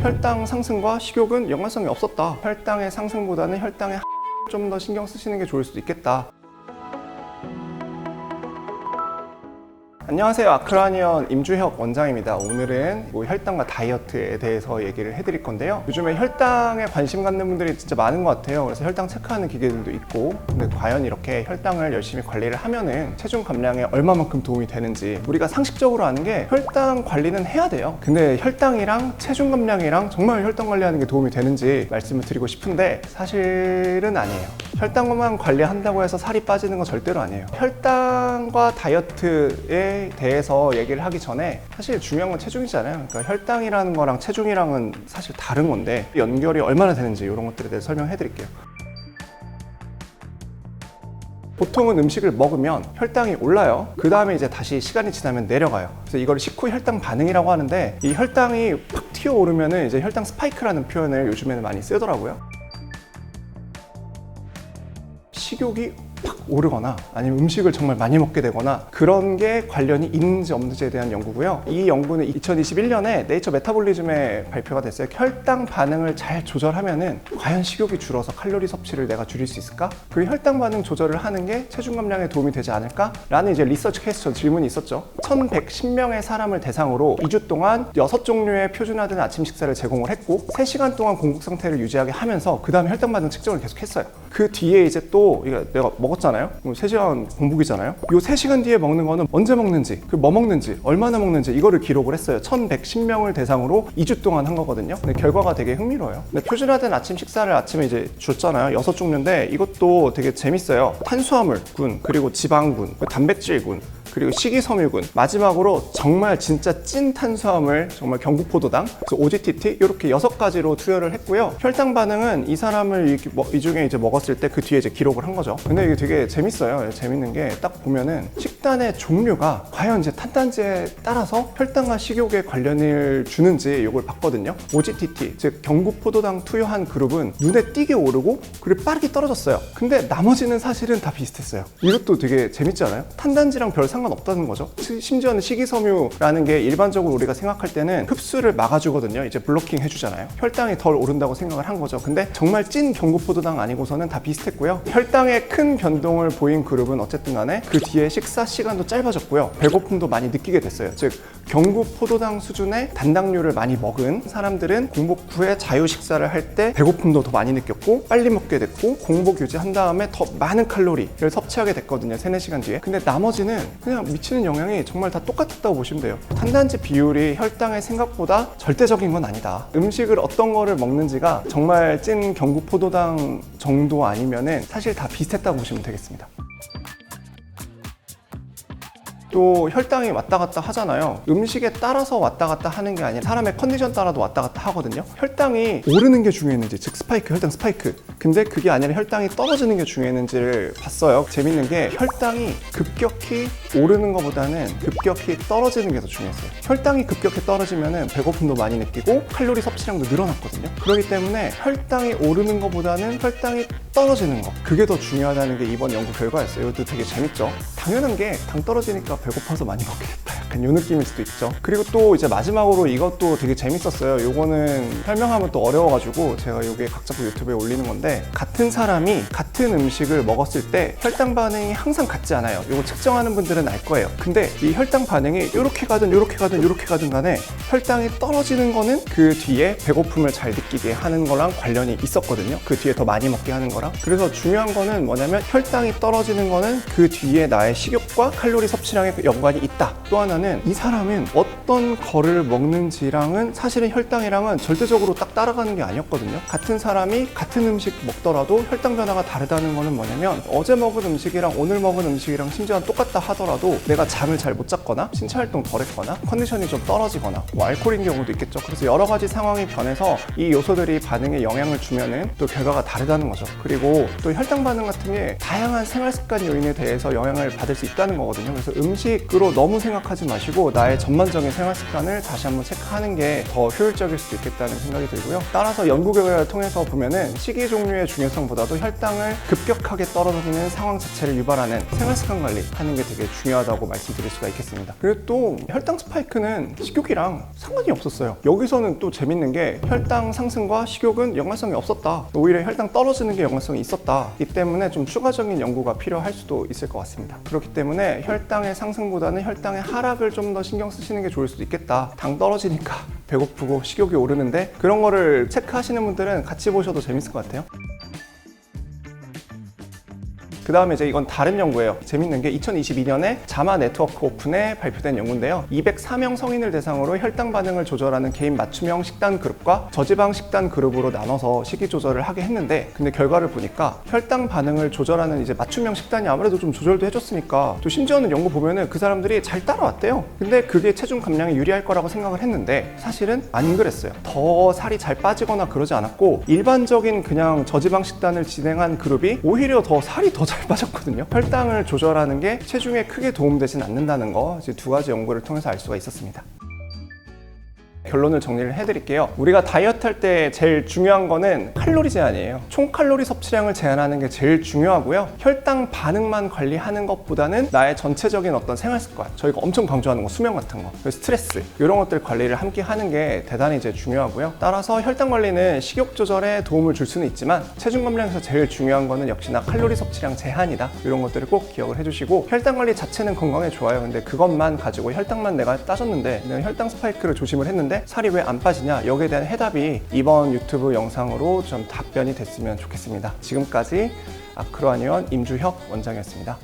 혈당 상승과 식욕은 연관성이 없었다. 혈당의 상승보다는 혈당에 좀 더 신경 쓰시는 게 좋을 수도 있겠다. 안녕하세요. 아크라니언 임주혁 원장입니다. 오늘은 혈당과 다이어트에 대해서 얘기를 해드릴 건데요. 요즘에 혈당에 관심 갖는 분들이 진짜 많은 것 같아요. 그래서 혈당 체크하는 기계들도 있고, 근데 과연 이렇게 혈당을 열심히 관리를 하면은 체중 감량에 얼마만큼 도움이 되는지, 우리가 상식적으로 아는 게 혈당 관리는 해야 돼요. 근데 혈당이랑 체중 감량이랑 정말 혈당 관리하는 게 도움이 되는지 말씀을 드리고 싶은데 사실은 아니에요. 혈당만 관리한다고 해서 살이 빠지는 건 절대로 아니에요. 혈당과 다이어트에 대해서 얘기를 하기 전에 사실 중요한 건 체중이잖아요. 그러니까 혈당이라는 거랑 체중이랑은 사실 다른 건데 연결이 얼마나 되는지 이런 것들에 대해서 설명해 드릴게요. 보통은 음식을 먹으면 혈당이 올라요. 그 다음에 이제 다시 시간이 지나면 내려가요. 그래서 이걸 식후 혈당 반응이라고 하는데, 이 혈당이 팍 튀어오르면은 이제 혈당 스파이크라는 표현을 요즘에는 많이 쓰더라고요. 식욕이 팍 오르거나 아니면 음식을 정말 많이 먹게 되거나 그런 게 관련이 있는지 없는지에 대한 연구고요. 이 연구는 2021년에 네이처 메타볼리즘에 발표가 됐어요. 혈당 반응을 잘 조절하면은 과연 식욕이 줄어서 칼로리 섭취를 내가 줄일 수 있을까? 그리고 혈당 반응 조절을 하는 게 체중 감량에 도움이 되지 않을까? 라는 이제 리서치 퀘스천 질문이 있었죠. 1110명의 사람을 대상으로 2주 동안 6종류의 표준화된 아침 식사를 제공을 했고 3시간 동안 공복 상태를 유지하게 하면서 그 다음에 혈당 반응 측정을 계속 했어요. 그 뒤에 이제 또 이거 내가 먹었잖아요. 3시간 공복이잖아요. 이 3시간 뒤에 먹는 거는 언제 먹는지, 뭐 먹는지, 얼마나 먹는지 이거를 기록을 했어요. 1110명을 대상으로 2주 동안 한 거거든요. 근데 결과가 되게 흥미로워요. 근데 표준화된 아침 식사를 아침에 이제 줬잖아요. 6종류인데 이것도 되게 재밌어요. 탄수화물군, 그리고 지방군, 단백질군, 그리고 식이섬유군, 마지막으로 정말 진짜 찐 탄수화물, 정말 경구포도당, 그래서 OGTT 이렇게 6가지로 투여를 했고요. 혈당 반응은 이 사람을 이 중에 이제 먹었을 때 그 뒤에 이제 기록을 한 거죠. 근데 이게 되게 재밌어요. 재밌는 게 딱 보면은 식단의 종류가 과연 이제 탄단지에 따라서 혈당과 식욕에 관련을 주는지 이걸 봤거든요. OGTT, 즉 경구포도당 투여한 그룹은 눈에 띄게 오르고 그리고 빠르게 떨어졌어요. 근데 나머지는 사실은 다 비슷했어요. 이것도 되게 재밌지 않아요? 탄단지랑 별 상관없다는 거죠. 심지어는 식이섬유라는 게 일반적으로 우리가 생각할 때는 흡수를 막아주거든요. 이제 블로킹 해주잖아요. 혈당이 덜 오른다고 생각을 한 거죠. 근데 정말 찐 경구포도당 아니고서는 다 비슷했고요. 혈당에 큰 변동을 보인 그룹은 어쨌든 간에 그 뒤에 식사 시간도 짧아졌고요. 배고픔도 많이 느끼게 됐어요. 즉 경구포도당 수준의 단당류를 많이 먹은 사람들은 공복 후에 자유 식사를 할 때 배고픔도 더 많이 느꼈고 빨리 먹게 됐고 공복 유지한 다음에 더 많은 칼로리를 섭취하게 됐거든요. 3-4시간 뒤에. 근데 나머지는 그냥 미치는 영향이 정말 다 똑같았다고 보시면 돼요. 탄단지 비율이 혈당의 생각보다 절대적인 건 아니다. 음식을 어떤 거를 먹는지가 정말 찐 경구포도당 정도 아니면은 사실 다 비슷했다고 보시면 되겠습니다. 또 혈당이 왔다 갔다 하잖아요. 음식에 따라서 왔다 갔다 하는 게 아니라 사람의 컨디션 따라도 왔다 갔다 하거든요. 혈당이 오르는 게 중요했는지, 즉 스파이크, 혈당 스파이크. 근데 그게 아니라 혈당이 떨어지는 게 중요했는지를 봤어요. 재밌는 게 혈당이 급격히 오르는 것보다는 급격히 떨어지는 게 더 중요했어요. 혈당이 급격히 떨어지면은 배고픔도 많이 느끼고 칼로리 섭취량도 늘어났거든요. 그렇기 때문에 혈당이 오르는 것보다는 혈당이 떨어지는 거, 그게 더 중요하다는 게 이번 연구 결과였어요. 이것도 되게 재밌죠. 당연한 게 당 떨어지니까 배고파서 많이 먹게 됐다. 약간 이 느낌일 수도 있죠. 그리고 또 이제 마지막으로 이것도 되게 재밌었어요. 요거는 설명하면 또 어려워가지고 제가 요게 각 잡고 유튜브에 올리는 건데, 같은 사람이 같은 음식을 먹었을 때 혈당 반응이 항상 같지 않아요. 요거 측정하는 분들은 알 거예요. 근데 이 혈당 반응이 요렇게 가든 요렇게 가든 요렇게 가든 간에 혈당이 떨어지는 거는 그 뒤에 배고픔을 잘 느끼게 하는 거랑 관련이 있었거든요. 그 뒤에 더 많이 먹게 하는 거랑. 그래서 중요한 거는 뭐냐면 혈당이 떨어지는 거는 그 뒤에 나의 식욕과 칼로리 섭취량에 연관이 있다. 또 하나는 이 사람은 어떤 거를 먹는지랑은 사실은 혈당이랑은 절대적으로 딱 따라가는 게 아니었거든요. 같은 사람이 같은 음식 먹더라도 혈당 변화가 다르다는 거는 뭐냐면, 어제 먹은 음식이랑 오늘 먹은 음식이랑 심지어 똑같다 하더라도 내가 잠을 잘 못 잤거나 신체 활동 덜 했거나 컨디션이 좀 떨어지거나 뭐 알코올인 경우도 있겠죠. 그래서 여러 가지 상황이 변해서 이 요소들이 반응에 영향을 주면은 또 결과가 다르다는 거죠. 그리고 또 혈당 반응 같은 게 다양한 생활 습관 요인에 대해서 영향을 받을 수 있다는 거거든요. 그래서 음식으로 너무 생각하지 마시고 나의 전반적인 생활 습관을 다시 한번 체크하는 게 더 효율적일 수도 있겠다는 생각이 들고요. 따라서 연구 결과를 통해서 보면은 식이 종류의 중요성보다도 혈당을 급격하게 떨어지는 상황 자체를 유발하는 생활 습관 관리하는 게 되게 중요하다고 말씀드릴 수가 있겠습니다. 그리고 또 혈당 스파이크는 식욕이랑 상관이 없었어요. 여기서는 또 재밌는 게 혈당 상승과 식욕은 연관성이 없었다. 오히려 혈당 떨어지는 게 연관성이 있었다. 이 때문에 좀 추가적인 연구가 필요할 수도 있을 것 같습니다. 그렇기 때문에 혈당의 상승보다는 혈당의 하락을 좀 더 신경 쓰시는 게 좋을 수도 있겠다. 당 떨어지니까 배고프고 식욕이 오르는데 그런 거를 체크하시는 분들은 같이 보셔도 재밌을 것 같아요. 그 다음에 이제 이건 다른 연구예요. 재밌는 게 2022년에 자마 네트워크 오픈에 발표된 연구인데요. 204명 성인을 대상으로 혈당 반응을 조절하는 개인 맞춤형 식단 그룹과 저지방 식단 그룹으로 나눠서 식이 조절을 하게 했는데, 근데 결과를 보니까 혈당 반응을 조절하는 이제 맞춤형 식단이 아무래도 좀 조절도 해줬으니까, 또 심지어는 연구 보면은 그 사람들이 잘 따라왔대요. 근데 그게 체중 감량에 유리할 거라고 생각을 했는데 사실은 안 그랬어요. 더 살이 잘 빠지거나 그러지 않았고, 일반적인 그냥 저지방 식단을 진행한 그룹이 오히려 더 살이 더 잘 빠졌거든요. 혈당을 조절하는 게 체중에 크게 도움되진 않는다는 거, 이제 두 가지 연구를 통해서 알 수가 있었습니다. 결론을 정리를 해드릴게요. 우리가 다이어트 할 때 제일 중요한 거는 칼로리 제한이에요. 총 칼로리 섭취량을 제한하는 게 제일 중요하고요. 혈당 반응만 관리하는 것보다는 나의 전체적인 어떤 생활 습관, 저희가 엄청 강조하는 거, 수면 같은 거, 스트레스, 이런 것들 관리를 함께 하는 게 대단히 이제 중요하고요. 따라서 혈당 관리는 식욕 조절에 도움을 줄 수는 있지만 체중 감량에서 제일 중요한 거는 역시나 칼로리 섭취량 제한이다. 이런 것들을 꼭 기억을 해주시고, 혈당 관리 자체는 건강에 좋아요. 근데 그것만 가지고 혈당만 내가 따졌는데, 내가 혈당 스파이크를 조심을 했는데 살이 왜 안 빠지냐, 여기에 대한 해답이 이번 유튜브 영상으로 좀 답변이 됐으면 좋겠습니다. 지금까지 아크로아니온 임주혁 원장이었습니다.